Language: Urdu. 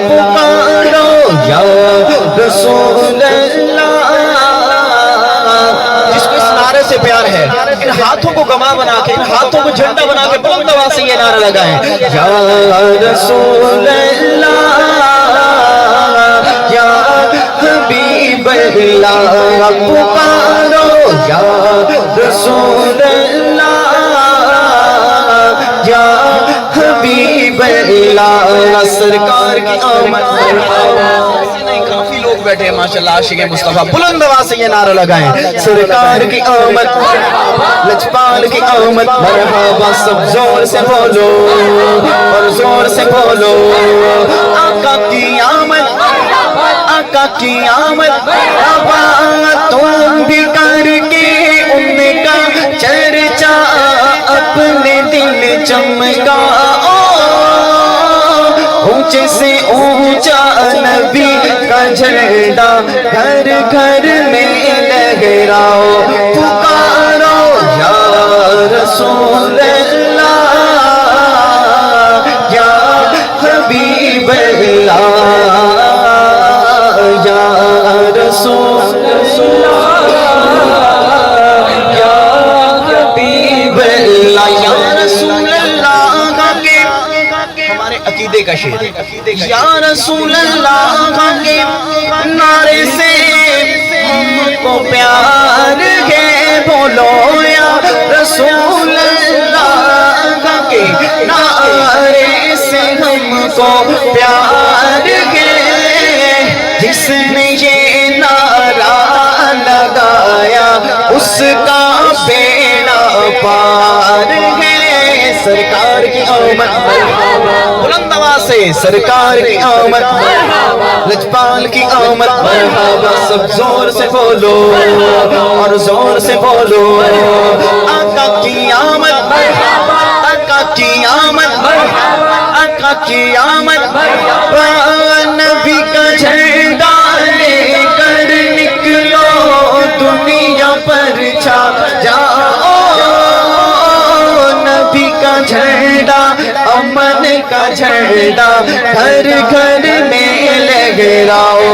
پکارو یا رسول اللہ. جس کو اس نعرے سے پیار ہے ان ہاتھوں کو گواہ بنا کے ان ہاتھوں کو جھنڈا بنا کے بلند آواز سے یہ نعرہ لگائیں یا رسول اللہ یا حبیب اللہ. پکارو یا رسول اللہ یا حبیب اللہ. سرکار کی آمد نہیں کافی لوگ بیٹھے ہیں ماشاءاللہ عاشق مصطفیٰ. بلند آواز سے یہ نعرہ لگائیں سرکار کی آمد لجپال کی آمد مرحبا. سب زور سے بولو اور زور سے بولو آقا کی آمد آقا کی آمد. تم بھی کر کے ان کا چرچا اپنے دل چمکا. اونچے سے اونچا نبی کا جھنڈا گھر گھر میں لہراؤ. پکارو یا رسول اللہ یا حبیب اللہ یا رسول اللہ یا حبیب اللہ. یا رسول اللہ ہمارے عقیدے کا شعر یا رسول اللہ کے نعرے سے ہم کو پیار ہے. بولو یا رسول اللہ کے نعرے سے ہم کو پیار ہے. جس نے یہ نعرہ لگایا اس کا بیڑا پار ہے. سرکار کی آمد بلند آواز سے سرکار کی آمد لجپال کی آمد مرحبا. سب زور سے بولو اور زور سے بولو آقا کی آمد آقا کی آمد آقا کی آمد. نبی کا جھنڈا لے کر نکلو دنیا پر چھا جاؤ. نبی کا جھنڈا امن کا جھنڈا گھر گھر میں لہراؤ.